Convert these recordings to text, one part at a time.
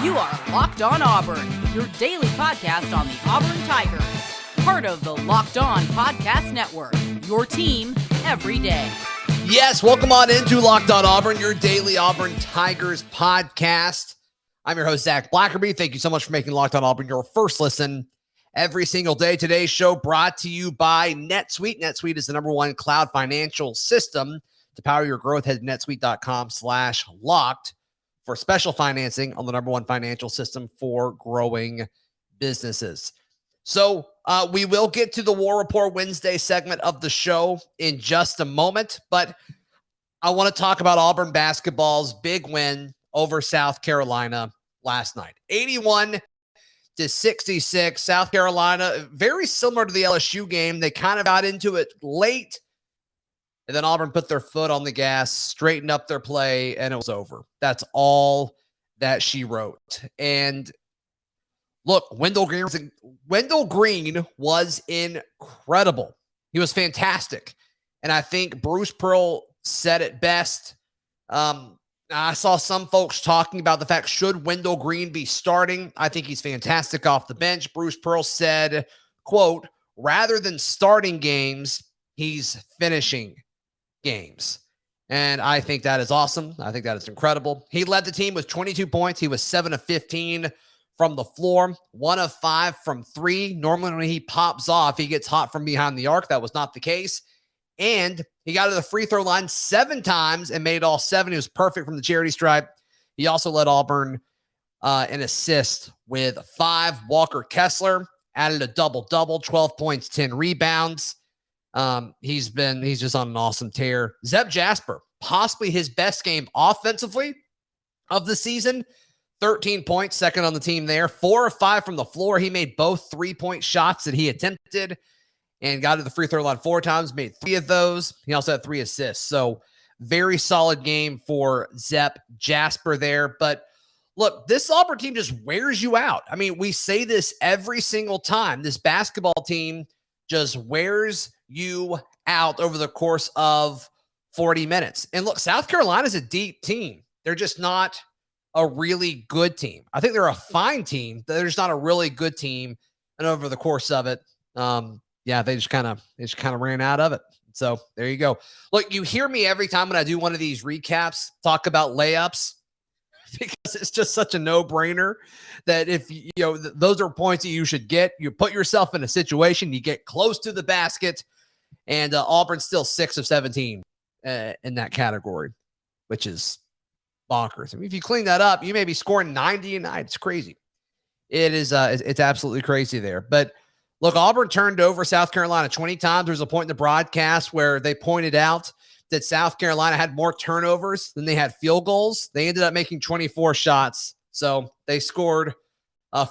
You are Locked On Auburn, your daily podcast on the Auburn Tigers. Part of the Locked On Podcast Network, your team every day. Yes, welcome on into Locked On Auburn, your daily Auburn Tigers podcast. I'm your host, Zac Blackerby. Thank you so much for making Locked On Auburn your first listen every single day. Today's show brought to you by NetSuite. NetSuite is the #1 cloud financial system. To power your growth, head to netsuite.com/locked for special financing on the #1 financial system for growing businesses. So we will get to the Rapport Wednesday segment of the show in just a moment, but I want to talk about Auburn basketball's big win over South Carolina last night. 81-66. South Carolina, very similar to the LSU game. They kind of got into it late, and then Auburn put their foot on the gas, straightened up their play, and it was over. That's all that she wrote. And look, Wendell Green was incredible. He was fantastic. And I think Bruce Pearl said it best. I saw some folks talking about the fact, should Wendell Green be starting? I think he's fantastic off the bench. Bruce Pearl said, quote, rather than starting games, he's finishing games. And I think that is awesome. I think that is incredible. He led the team with 22 points. He was 7 of 15 from the floor, 1 of 5 from 3. Normally when he pops off, he gets hot from behind the arc. That was not the case. And he got to the free throw line 7 times and made all 7. He was perfect from the charity stripe. He also led Auburn in assist with 5. Walker Kessler added a double-double, 12 points, 10 rebounds. He's just on an awesome tear. Zac Blackerby, possibly his best game offensively of the season. 13 points, second on the team there. 4 of 5 from the floor. He made both 3-point shots that he attempted and got to the free throw line 4 times, made 3 of those. He also had 3 assists. So very solid game for Zac Blackerby there. But look, this Auburn team just wears you out. I mean, we say this every single time. This basketball team just wears you out over the course of 40 minutes. And look, South Carolina's a deep team. They're just not a really good team. I think they're a fine team. They're just not a really good team. And over the course of it, they just kind of ran out of it. So there you go. Look, you hear me every time when I do one of these recaps talk about layups, because it's just such a no-brainer that if those are points that you should get. You put yourself in a situation, you get close to the basket, and Auburn's still 6 of 17 in that category, which is bonkers. I mean, if you clean that up, you may be scoring 90 a night. It's crazy. It is. It's absolutely crazy there. But look, Auburn turned over South Carolina 20 times. There's a point in the broadcast where they pointed out that South Carolina had more turnovers than they had field goals. They ended up making 24 shots. So they scored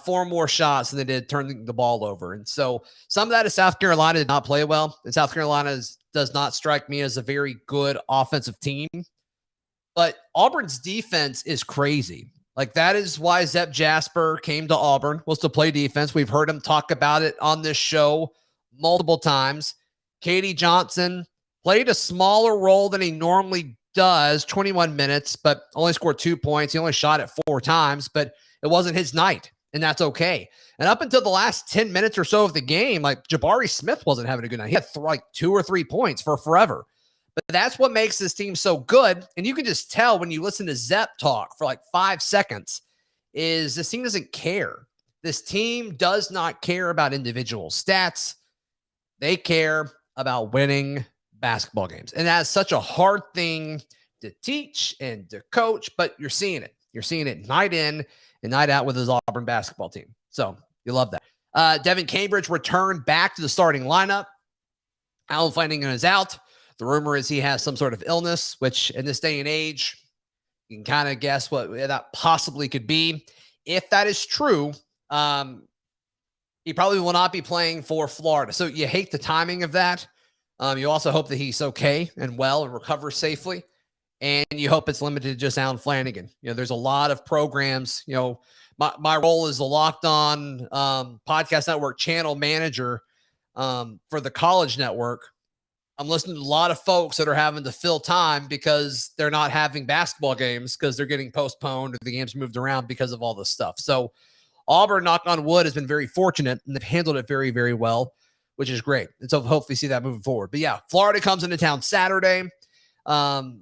4 more shots than they did turning the ball over. And so some of that is South Carolina did not play well. And South Carolina does not strike me as a very good offensive team. But Auburn's defense is crazy. Like, that is why Zac Blackerby came to Auburn, was to play defense. We've heard him talk about it on this show multiple times. Katie Johnson played a smaller role than he normally does, 21 minutes, but only scored 2 points. He only shot it 4 times, but it wasn't his night, and that's okay. And up until the last 10 minutes or so of the game, like, Jabari Smith wasn't having a good night. He had 2 or 3 points for forever. But that's what makes this team so good. And you can just tell when you listen to Zep talk for 5 seconds, is this team doesn't care. This team does not care about individual stats. They care about winning basketball games. And that's such a hard thing to teach and to coach, but you're seeing it. You're seeing it night in and night out with his Auburn basketball team. So you love that. Devin Cambridge returned back to the starting lineup. Allen Flanagan is out. The rumor is he has some sort of illness, which in this day and age, you can kind of guess what that possibly could be. If that is true, he probably will not be playing for Florida. So you hate the timing of that. You also hope that he's okay and well and recovers safely. And you hope it's limited to just Allen Flanagan. There's a lot of programs. My role is the Locked On Podcast Network channel manager for the college network. I'm listening to a lot of folks that are having to fill time because they're not having basketball games because they're getting postponed or the games moved around because of all this stuff. So Auburn, knock on wood, has been very fortunate and they've handled it very, very well, which is great. And so hopefully see that moving forward. But yeah, Florida comes into town Saturday. Auburn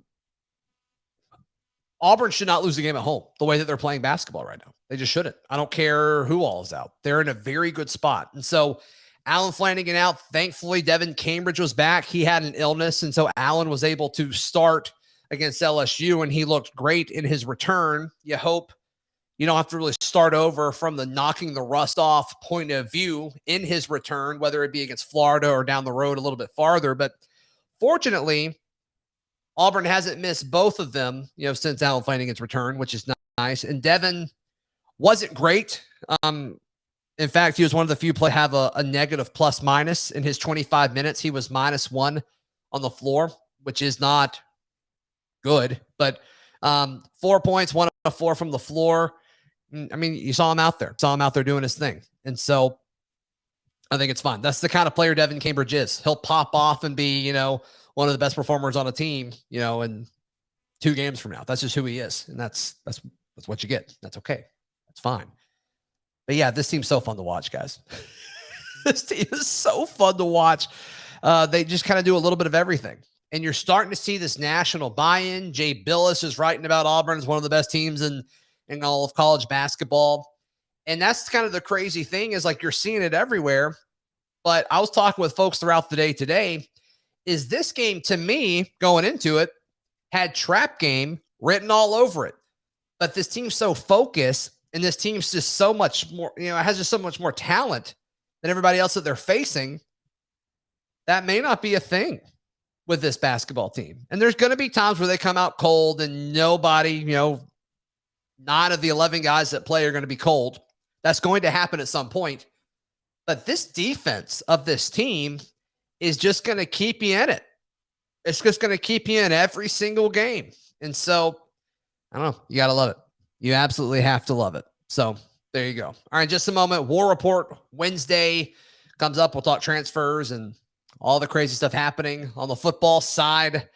should not lose a game at home the way that they're playing basketball right now. They just shouldn't. I don't care who all is out. They're in a very good spot. And so Alan Flanagan out. Thankfully, Devin Cambridge was back. He had an illness, and so Alan was able to start against LSU, and he looked great in his return. You hope you don't have to really start over from the knocking the rust off point of view in his return, whether it be against Florida or down the road a little bit farther. But fortunately, Auburn hasn't missed both of them, since Alan Flanagan's return, which is nice. And Devin wasn't great. In fact, he was one of the few play have a negative plus minus in his 25 minutes. He was -1 on the floor, which is not good, but 4 points, 1 of 4 from the floor. I mean, you saw him out there doing his thing. And so I think it's fine. That's the kind of player Devin Cambridge is. He'll pop off and be, one of the best performers on a team, in 2 games from now. That's just who he is. And that's what you get. That's okay. That's fine. But yeah, this team's so fun to watch, guys. This team is so fun to watch. They just kind of do a little bit of everything. And you're starting to see this national buy-in. Jay Billis is writing about Auburn as one of the best teams in all of college basketball. And that's kind of the crazy thing is like you're seeing it everywhere. But I was talking with folks throughout the day today. Is this game, to me, going into it, had trap game written all over it. But this team's so focused, and this team's just so much more, it has just so much more talent than everybody else that they're facing. That may not be a thing with this basketball team. And there's going to be times where they come out cold and nobody, 9 of the 11 guys that play are going to be cold. That's going to happen at some point. But this defense of this team is just going to keep you in it. It's just going to keep you in every single game. And so, I don't know. You got to love it. You absolutely have to love it. So there you go. All right, just a moment. War Report Wednesday comes up. We'll talk transfers and all the crazy stuff happening on the football side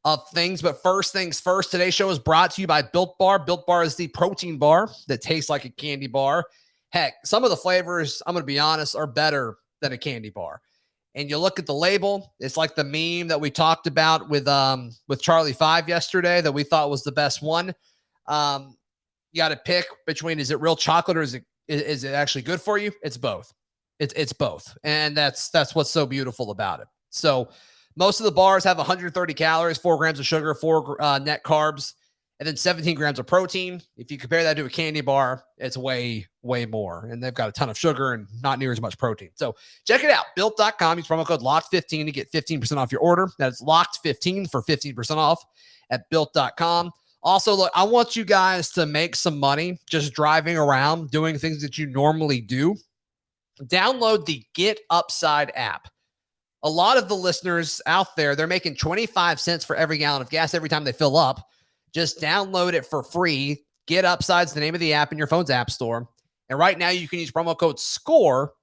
of things. But first things first, today's show is brought to you by Built Bar. Built Bar is the protein bar that tastes like a candy bar. Heck, some of the flavors, I'm going to be honest, are better than a candy bar. And you look at the label, it's like the meme that we talked about with Charlie 5 yesterday that we thought was the best one. You got to pick between, is it real chocolate or is it actually good for you? It's both. It's both. And that's what's so beautiful about it. So most of the bars have 130 calories, 4 grams of sugar, 4 net carbs, and then 17 grams of protein. If you compare that to a candy bar, it's way, way more. And they've got a ton of sugar and not near as much protein. So check it out. Built.com. Use promo code LOCKED15 to get 15% off your order. That's LOCKED15 for 15% off at Built.com. Also, look, I want you guys to make some money just driving around, doing things that you normally do. Download the Get Upside app. A lot of the listeners out there, they're making 25 cents for every gallon of gas every time they fill up. Just download it for free. Get Upside's the name of the app in your phone's app store. And right now you can use promo code SCORE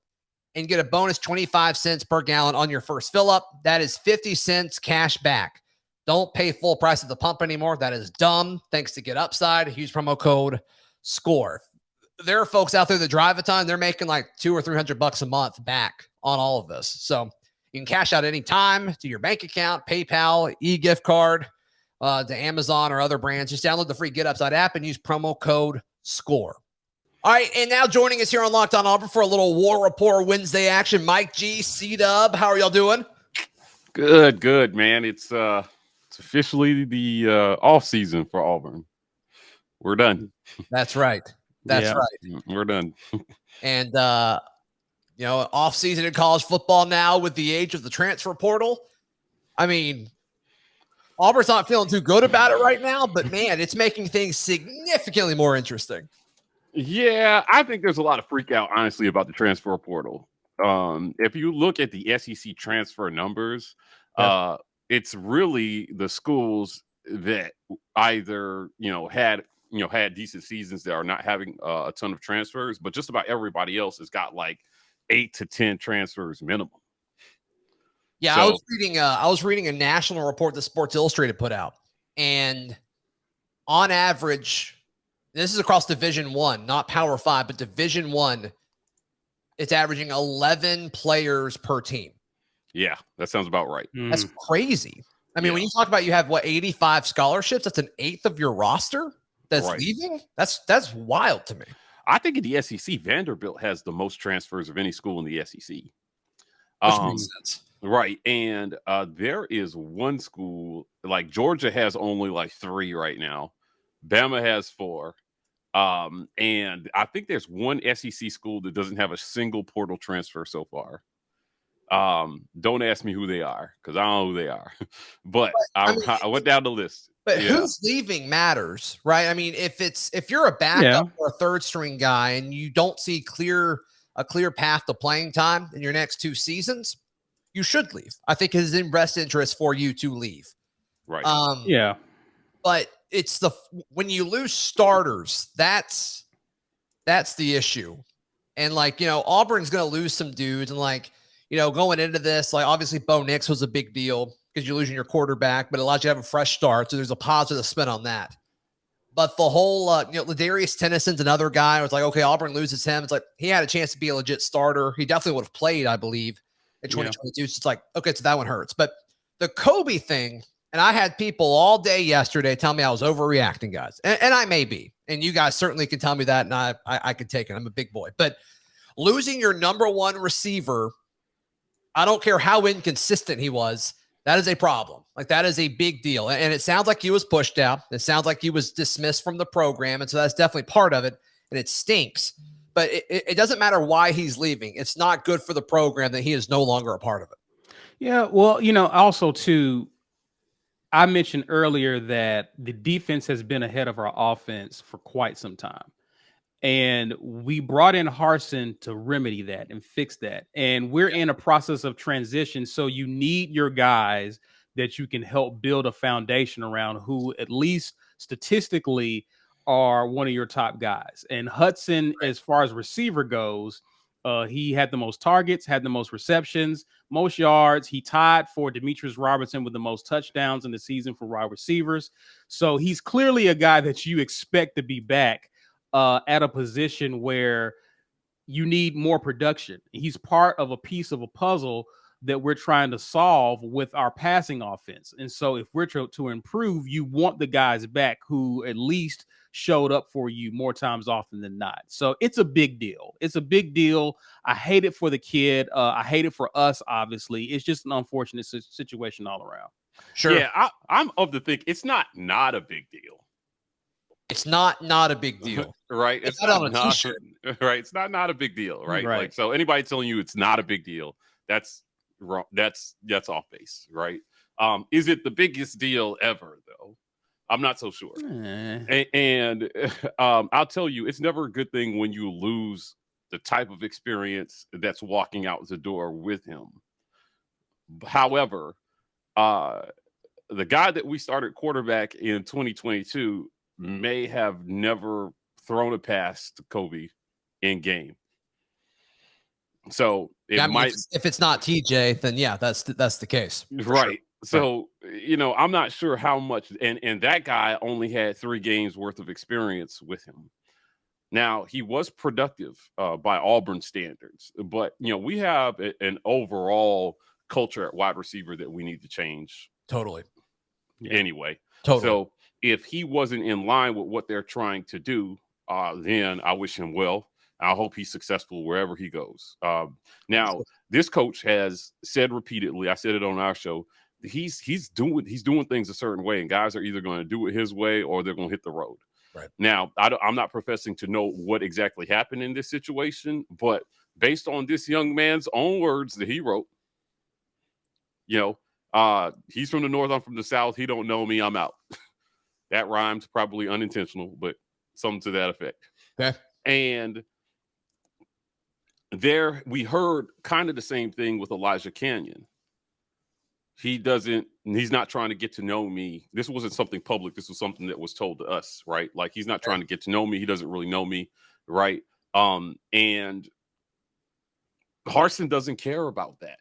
and get a bonus 25 cents per gallon on your first fill up. That is 50 cents cash back. Don't pay full price at the pump anymore. That is dumb. Thanks to Get Upside. Use promo code SCORE. There are folks out there that drive a ton. They're making like $200 or $300 a month back on all of this. So you can cash out any time to your bank account, PayPal, e-gift card, to Amazon or other brands. Just download the free Get Upside app and use promo code SCORE. All right, and now joining us here on Locked On Auburn for a little War Report Wednesday action, Mike G, C-Dub. How are y'all doing? Good, man. It's officially the off season for Auburn. We're done. That's right. That's right. We're done. And off season in college football now with the age of the transfer portal. I mean, Auburn's not feeling too good about it right now, but man, it's making things significantly more interesting. Yeah, I think there's a lot of freak out, honestly, about the transfer portal. If you look at the SEC transfer numbers, it's really the schools that either had decent seasons that are not having a ton of transfers, but just about everybody else has got like 8 to 10 transfers minimum. Yeah, So, I was reading a national report that Sports Illustrated put out, and on average, this is across Division I, not Power 5, but Division I, it's averaging 11 players per team. yeah, that sounds about right. That's crazy. I mean, Yeah. when you talk about you have 85 scholarships, that's an eighth of your roster that's leaving. That's wild to me. I think in the SEC, Vanderbilt has the most transfers of any school in the SEC. Which makes sense. Right. And there is one school, like Georgia has only like 3 right now. Bama has 4. And I think there's one SEC school that doesn't have a single portal transfer so far. Don't ask me who they are because I don't know who they are. But I went down the list. But who's leaving matters, right? I mean, if you're a backup or a third string guy and you don't see a clear path to playing time in your next 2 seasons, you should leave. I think it's in best interest for you to leave. Right. But it's when you lose starters, that's the issue. And Auburn's going to lose some dudes, and going into this, obviously Bo Nix was a big deal because you're losing your quarterback, but it allows you to have a fresh start. So there's a positive spin on that. But the whole, Ladarius Tennison's another guy. It was like, okay, Auburn loses him. It's like he had a chance to be a legit starter. He definitely would have played, I believe, in 2022. So it's like, okay, so that one hurts. But the Kobe thing, and I had people all day yesterday tell me I was overreacting, guys. And I may be. And you guys certainly can tell me that, and I could take it. I'm a big boy. But losing your number 1 receiver, I don't care how inconsistent he was, that is a problem. That is a big deal. And it sounds like he was pushed out. It sounds like he was dismissed from the program. And so that's definitely part of it. And it stinks. But it doesn't matter why he's leaving. It's not good for the program that he is no longer a part of it. Yeah, well, also too, I mentioned earlier that the defense has been ahead of our offense for quite some time. And we brought in Harsin to remedy that and fix that. And we're in a process of transition. So you need your guys that you can help build a foundation around, who at least statistically are one of your top guys. And Hudson, as far as receiver goes, he had the most targets, had the most receptions, most yards. He tied for Demetrius Robertson with the most touchdowns in the season for wide receivers. So he's clearly a guy that you expect to be back at a position where you need more production. He's part of a piece of a puzzle that we're trying to solve with our passing offense. And so if we're to improve, you want the guys back who at least showed up for you more times often than not. So it's a big deal. It's a big deal. I hate it for the kid. I hate it for us, obviously. It's just an unfortunate situation all around. Sure. Yeah, I'm of the think it's not a big deal. It's not a big deal. Right. It's not on a t-shirt. Right. It's not a big deal. Right. So anybody telling you it's not a big deal, that's wrong. That's off base. Right. Is it the biggest deal ever, though? I'm not so sure. And I'll tell you, it's never a good thing when you lose the type of experience that's walking out the door with him. However, the guy that we started quarterback in 2022 may have never thrown a pass to Kobe in game. So if it's not TJ, then yeah, that's the case. Right. Sure. So, I'm not sure how much, and that guy only had 3 games worth of experience with him. Now, he was productive by Auburn standards, but, we have an overall culture at wide receiver that we need to change. Totally. Anyway. Totally. So if he wasn't in line with what they're trying to do, then I wish him well. I hope he's successful wherever he goes. Now, this coach has said repeatedly, I said it on our show, he's doing things a certain way, and guys are either going to do it his way or they're going to hit the road. Right. Now, I'm not professing to know what exactly happened in this situation, but based on this young man's own words that he wrote, he's from the North, I'm from the South. He don't know me, I'm out. That rhymes, probably unintentional, but something to that effect. Okay. And we heard kind of the same thing with Elijah Canyon. He's not trying to get to know me. This wasn't something public. This was something that was told to us, right? Like, he's not trying to get to know me. He doesn't really know me, right? And Harsin doesn't care about that.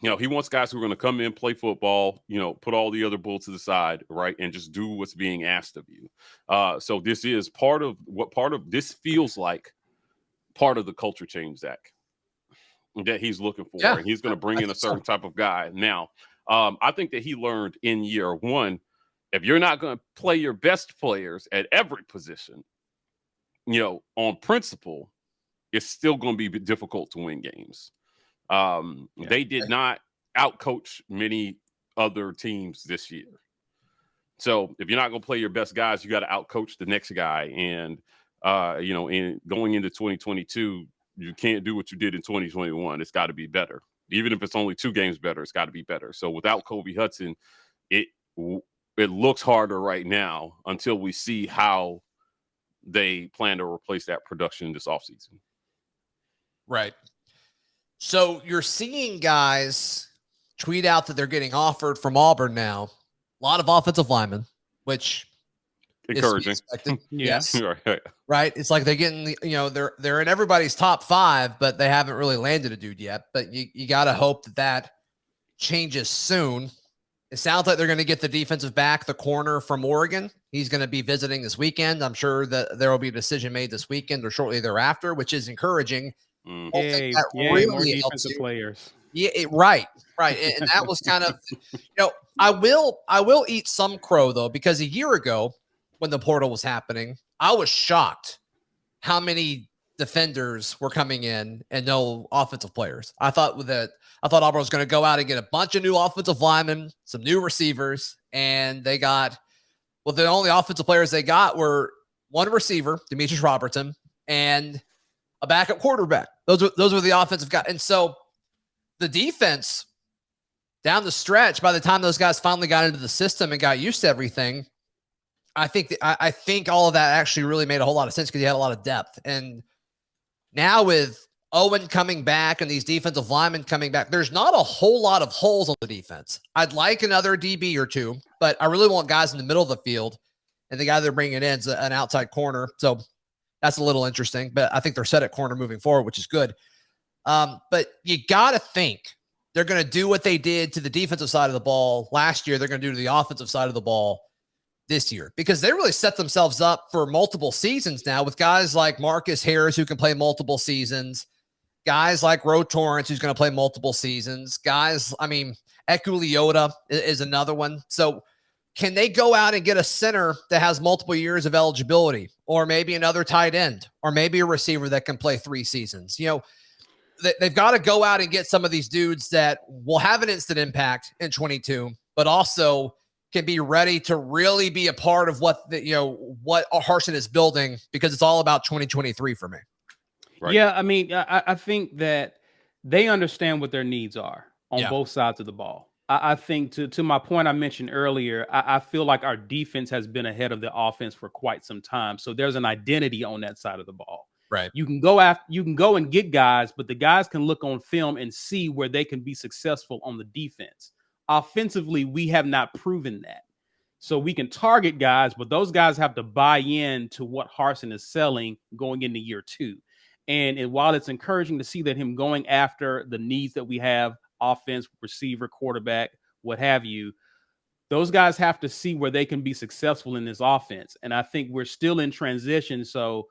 He wants guys who are going to come in, play football, put all the other bull to the side, right, and just do what's being asked of you. So this is this feels like part of the culture change, Zach, that he's looking for. Yeah, and he's going to bring in a certain type of guy. Now, I think that he learned in year one, if you're not going to play your best players at every position, on principle, it's still going to be difficult to win games. They did not outcoach many other teams this year. So if you're not going to play your best guys, you got to outcoach the next guy. And, in going into 2022, you can't do what you did in 2021. It's got to be better. Even if it's only 2 games better, it's got to be better. So without Kobe Hudson, it looks harder right now until we see how they plan to replace that production this offseason. Right. So you're seeing guys tweet out that they're getting offered from Auburn now. A lot of offensive linemen, which encouraging. Yes. Right. It's like they're getting, they're in everybody's top 5, but they haven't really landed a dude yet. But you got to hope that changes soon. It sounds like they're going to get the defensive back, the corner from Oregon. He's going to be visiting this weekend. I'm sure that there will be a decision made this weekend or shortly thereafter, which is encouraging. Yay, more defensive players. Yeah, right. And that was kind of, I will eat some crow though, because a year ago when the portal was happening, I was shocked how many defenders were coming in and no offensive players. I thought Auburn was going to go out and get a bunch of new offensive linemen, some new receivers, and they got, the only offensive players they got were one receiver, Demetrius Robertson, and a backup quarterback. Those were the offensive guys. And so the defense down the stretch, by the time those guys finally got into the system and got used to everything, I think all of that actually really made a whole lot of sense because you had a lot of depth. And now with Owen coming back and these defensive linemen coming back, there's not a whole lot of holes on the defense. I'd like another DB or two, but I really want guys in the middle of the field. And the guy they're bringing in is an outside corner. So that's a little interesting, but I think they're set at corner moving forward, which is good. But you got to think they're going to do what they did to the defensive side of the ball last year. They're going to do to the offensive side of the ball this year, because they really set themselves up for multiple seasons now with guys like Marcus Harris, who can play multiple seasons, guys like Ro Torrance, who's going to play multiple seasons, Eku Leota is another one. So can they go out and get a center that has multiple years of eligibility, or maybe another tight end, or maybe a receiver that can play 3 seasons? They've got to go out and get some of these dudes that will have an instant impact in 22, but also can be ready to really be a part of what Harsin is building, because it's all about 2023 for me. Right? Yeah. I think that they understand what their needs are on both sides of the ball. I think to my point I mentioned earlier, I feel like our defense has been ahead of the offense for quite some time. So there's an identity on that side of the ball. Right. You can go and get guys, but the guys can look on film and see where they can be successful on the defense. Offensively, we have not proven that. So we can target guys, but those guys have to buy in to what Harsin is selling going into year 2. And while it's encouraging to see that him going after the needs that we have, offense, receiver, quarterback, what have you, those guys have to see where they can be successful in this offense. And I think we're still in transition. So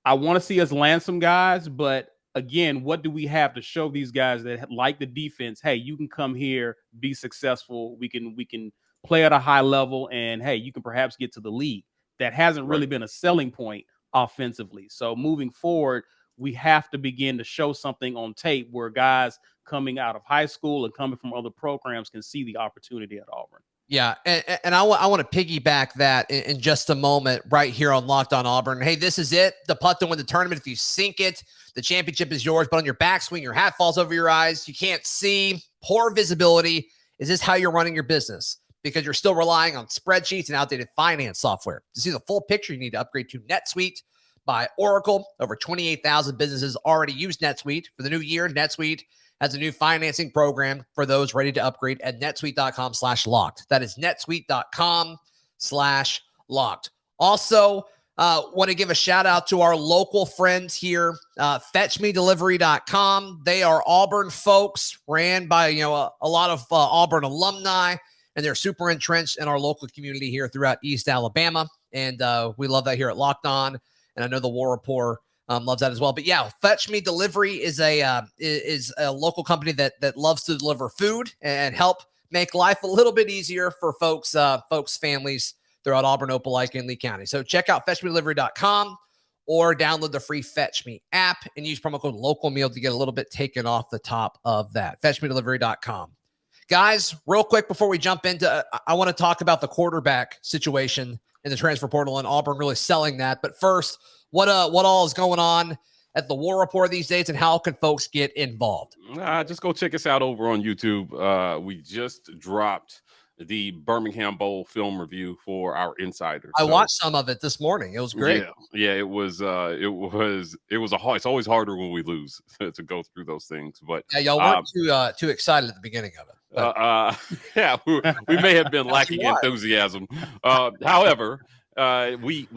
I want to see us land some guys, but again, what do we have to show these guys that like the defense? Hey, you can come here, be successful. We can play at a high level, and hey, you can perhaps get to the league. That hasn't really been a selling point offensively. So moving forward, we have to begin to show something on tape where guys coming out of high school and coming from other programs can see the opportunity at Auburn. Yeah, and I want to piggyback that in just a moment right here on Locked On Auburn. Hey, this is it. The putt to win the tournament. If you sink it, the championship is yours. But on your backswing, your hat falls over your eyes. You can't see. Poor visibility. Is this how you're running your business? Because you're still relying on spreadsheets and outdated finance software. To see the full picture, you need to upgrade to NetSuite by Oracle. Over 28,000 businesses already use NetSuite. For the new year, NetSuite has a new financing program for those ready to upgrade at netsuite.com/locked. That is netsuite.com/locked. Also, Want to give a shout out to our local friends here, fetchmedelivery.com. They are Auburn folks, ran by a lot of Auburn alumni, and they're super entrenched in our local community here throughout East Alabama. And we love that here at Locked On, and I know the War Rapport loves that as well. But yeah, Fetch Me Delivery is a local company that loves to deliver food and help make life a little bit easier for folks, families throughout Auburn, Opelika, and Lee County. So check out fetchmedelivery.com or download the free Fetch Me app and use promo code LOCALMEAL to get a little bit taken off the top of that. Fetchmedelivery.com. Guys, real quick before we jump into, I want to talk about the quarterback situation in the transfer portal and Auburn really selling that. But first, what all is going on at the War Rapport these days, and how can folks get involved? Just go check us out over on YouTube. We just dropped the Birmingham Bowl film review for our insiders. I watched some of it this morning. It was great. Yeah, it was it's always harder when we lose to go through those things. But yeah, y'all weren't too excited at the beginning of it. Yeah, we may have been lacking enthusiasm. However, we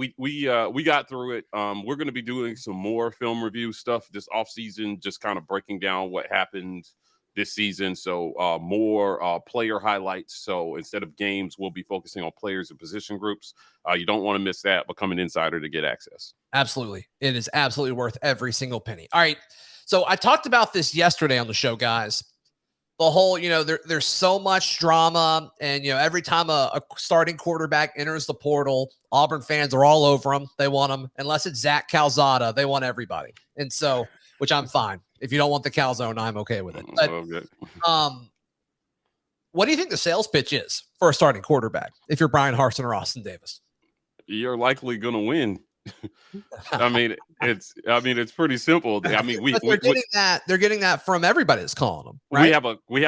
got through it. We're going to be doing some more film review stuff this off season, just kind of breaking down what happened this season. So more player highlights. So instead of games, we'll be focusing on players and position groups. You don't want to miss that. Become an insider to get access. Absolutely. It is absolutely worth every single penny. All right. So I talked about this yesterday on the show, guys. The whole, there's so much drama, and, every time a starting quarterback enters the portal, Auburn fans are all over him. They want him, unless it's Zach Calzada. They want everybody. And so, which I'm fine. If you don't want the Calzone, I'm okay with it. But, what do you think the sales pitch is for a starting quarterback if you're Bryan Harsin or Austin Davis? You're likely going to win. It's pretty simple. They're getting that from everybody that's calling them. Right? We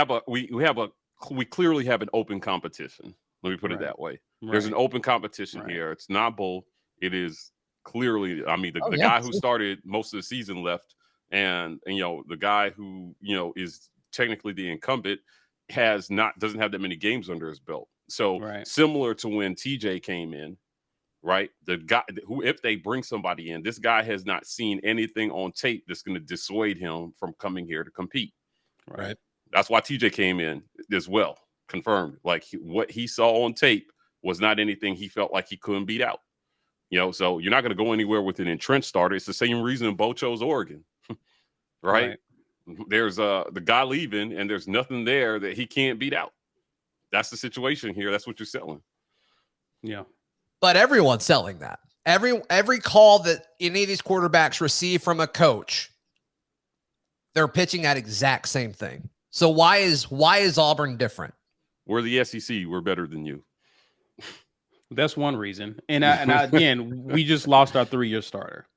clearly have an open competition. Let me put it that way. Right. There's an open competition here. It's not both. It is clearly. The guy who started most of the season left, and the guy who is technically the incumbent doesn't have that many games under his belt. So similar to when TJ came in. Right. The guy who, if they bring somebody in, this guy has not seen anything on tape that's going to dissuade him from coming here to compete. Right. That's why TJ came in as well. Confirmed. Like what he saw on tape was not anything he felt like he couldn't beat out. So you're not going to go anywhere with an entrenched starter. It's the same reason Bo chose Oregon. right. There's the guy leaving, and there's nothing there that he can't beat out. That's the situation here. That's what you're selling. Yeah. But everyone's selling that. Every call that any of these quarterbacks receive from a coach, they're pitching that exact same thing. So why is Auburn different? We're the SEC. We're better than you. That's one reason. And again, we just lost our 3-year starter.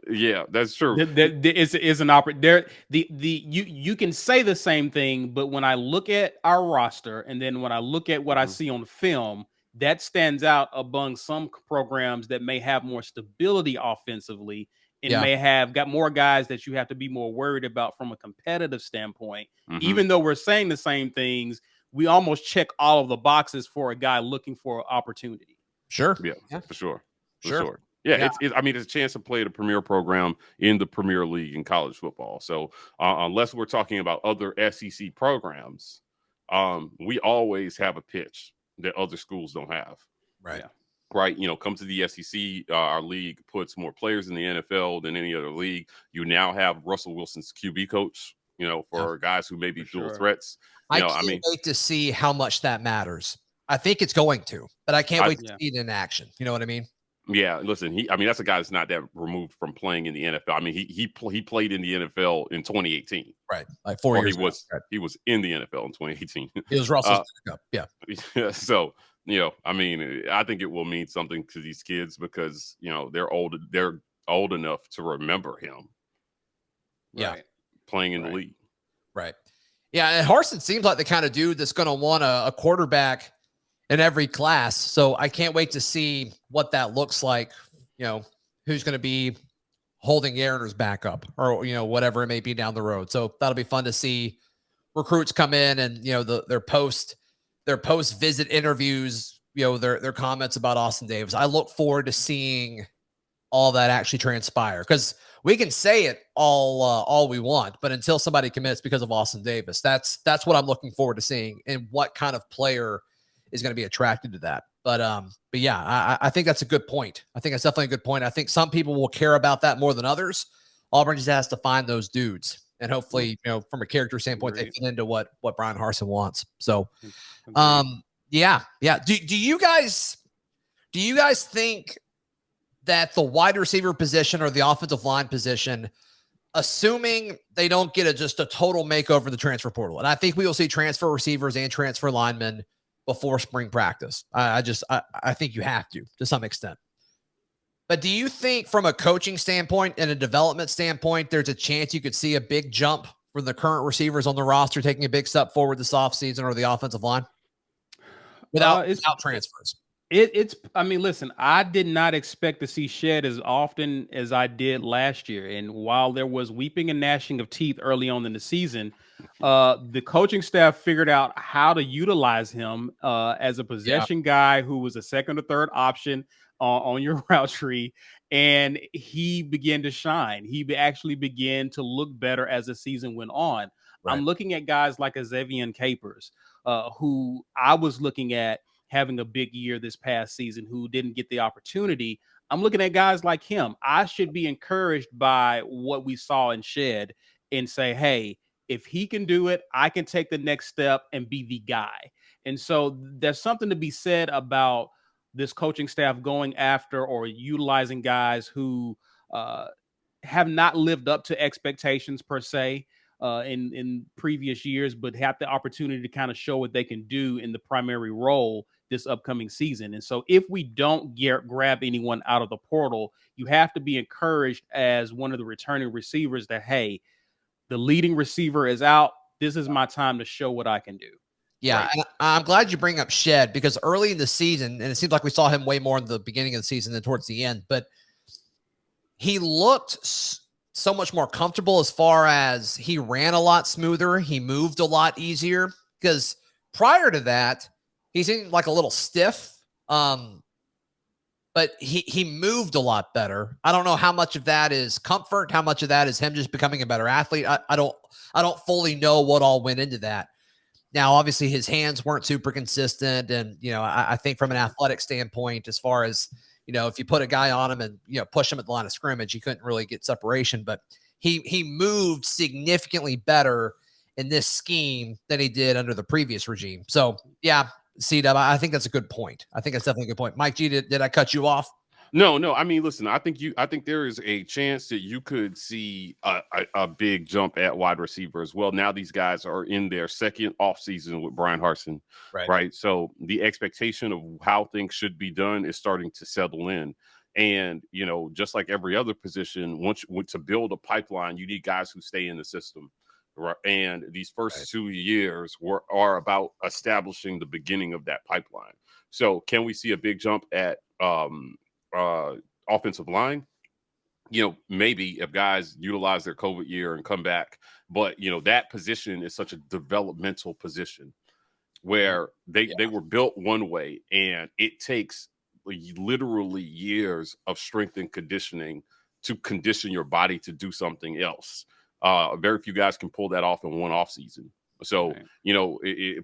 Yeah, that's true. There is an opportunity there. You can say the same thing, but when I look at our roster, and then when I look at what I see on film, that stands out among some programs that may have more stability offensively and may have got more guys that you have to be more worried about from a competitive standpoint. Even though we're saying the same things, we almost check all of the boxes for a guy looking for opportunity. Sure. Yeah. For sure. Yeah, it's a chance to play at a premier program in the Premier League in college football. So unless we're talking about other SEC programs, we always have a pitch that other schools don't have. Right. Right. Come to the SEC. Our league puts more players in the NFL than any other league. You now have Russell Wilson's QB coach, for guys who may be dual threats. I can't wait to see how much that matters. I think it's going to, but I can't wait to see it in action. You know what I mean? Yeah, listen, that's a guy that's not that removed from playing in the NFL. He played in the NFL in 2018. Right. Like 4 years ago. He was in the NFL in 2018. It was Russell's backup. Yeah. So, I think it will mean something to these kids because, they're old enough to remember him. Yeah. Playing in the league. Right. Yeah, and Harsin seems like the kind of dude that's going to want a quarterback in every class. So I can't wait to see what that looks like, who's going to be holding Aaron's backup or, whatever it may be down the road. So that'll be fun to see recruits come in and, their post visit interviews, their comments about Austin Davis. I look forward to seeing all that actually transpire, because we can say it all we want, but until somebody commits because of Austin Davis, that's what I'm looking forward to seeing, and what kind of player is going to be attracted to that. But yeah, I think that's a good point. I think that's definitely a good point. I think some people will care about that more than others. Auburn just has to find those dudes, and hopefully, from a character standpoint, they fit into what Bryan Harsin wants. So, yeah. Do you guys think that the wide receiver position or the offensive line position, assuming they don't get just a total makeover in the transfer portal, and I think we will see transfer receivers and transfer linemen before spring practice. I think you have to some extent. But do you think from a coaching standpoint and a development standpoint, there's a chance you could see a big jump for the current receivers on the roster taking a big step forward this offseason, or the offensive line without transfers? I mean, listen, I did not expect to see Shed as often as I did last year. And while there was weeping and gnashing of teeth early on in the season, the coaching staff figured out how to utilize him as a possession guy who was a second or third option on your route tree. And he began to shine. He actually began to look better as the season went on. Right. I'm looking at guys like Xavier Capers, who I was looking at having a big year this past season, who didn't get the opportunity. I'm looking at guys like him. I should be encouraged by what we saw in Shed and say, hey, if he can do it, I can take the next step and be the guy. And so there's something to be said about this coaching staff going after or utilizing guys who have not lived up to expectations per se in previous years, but have the opportunity to kind of show what they can do in the primary role this upcoming season. And so if we don't grab anyone out of the portal, you have to be encouraged as one of the returning receivers that, hey, the leading receiver is out. This is my time to show what I can do. Yeah, right. And I'm glad you bring up Shed, because early in the season, and it seems like we saw him way more in the beginning of the season than towards the end, but he looked so much more comfortable as far as he ran a lot smoother. He moved a lot easier, because prior to that, he seemed like a little stiff, but he moved a lot better. I don't know how much of that is comfort, how much of that is him just becoming a better athlete. I don't fully know what all went into that. Now, obviously, his hands weren't super consistent, and I think from an athletic standpoint, as far as if you put a guy on him and push him at the line of scrimmage, he couldn't really get separation. But he moved significantly better in this scheme than he did under the previous regime. So yeah. C-Dub, I think that's a good point. I think that's definitely a good point. Mike G, did I cut you off? No. I mean, listen, I think there is a chance that you could see a big jump at wide receiver as well. Now these guys are in their second offseason with Bryan Harsin, right? So the expectation of how things should be done is starting to settle in. And, just like every other position, once to build a pipeline, you need guys who stay in the system. Right. And these first 2 years are about establishing the beginning of that pipeline. So can we see a big jump at offensive line? Maybe if guys utilize their COVID year and come back. But, that position is such a developmental position where they were built one way, and it takes literally years of strength and conditioning to condition your body to do something else. Very few guys can pull that off in one off season. So,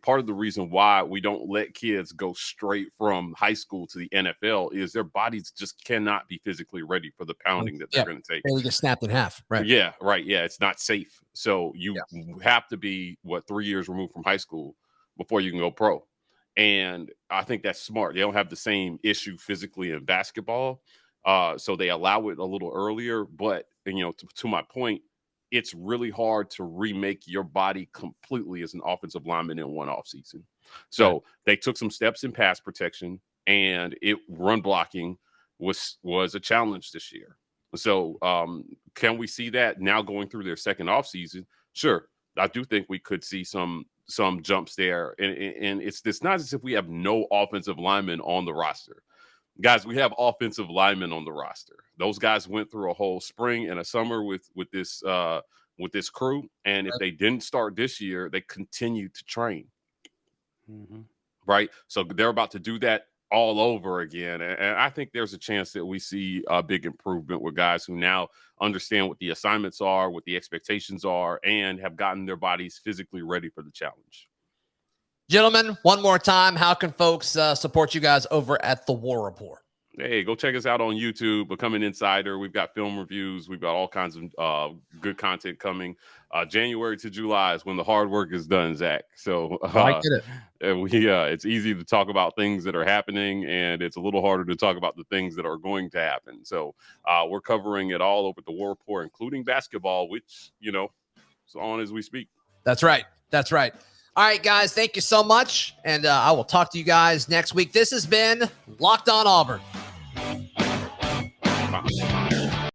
part of the reason why we don't let kids go straight from high school to the NFL is their bodies just cannot be physically ready for the pounding that they're going to take. They get snapped in half. Right. Yeah. Right. Yeah. It's not safe. So you have to be 3 years removed from high school before you can go pro. And I think that's smart. They don't have the same issue physically in basketball. So they allow it a little earlier. But, to my point, it's really hard to remake your body completely as an offensive lineman in one offseason. So they took some steps in pass protection, and run blocking was a challenge this year. So can we see that now going through their second offseason? Sure. I do think we could see some jumps there. And it's not as if we have no offensive linemen on the roster. Guys, we have offensive linemen on the roster. Those guys went through a whole spring and a summer with this crew, and if they didn't start this year, they continued to train. Mm-hmm. Right, so they're about to do that all over again. And I think there's a chance that we see a big improvement with guys who now understand what the assignments are, what the expectations are, and have gotten their bodies physically ready for the challenge. Gentlemen, one more time, how can folks support you guys over at the War Report? Hey, go check us out on YouTube, Become an Insider. We've got film reviews. We've got all kinds of good content coming. January to July is when the hard work is done, Zach. So I get it. It's easy to talk about things that are happening, and it's a little harder to talk about the things that are going to happen. So we're covering it all over the War Report, including basketball, which, is on as we speak. That's right. That's right. All right, guys, thank you so much. And I will talk to you guys next week. This has been Locked On Auburn. Bye.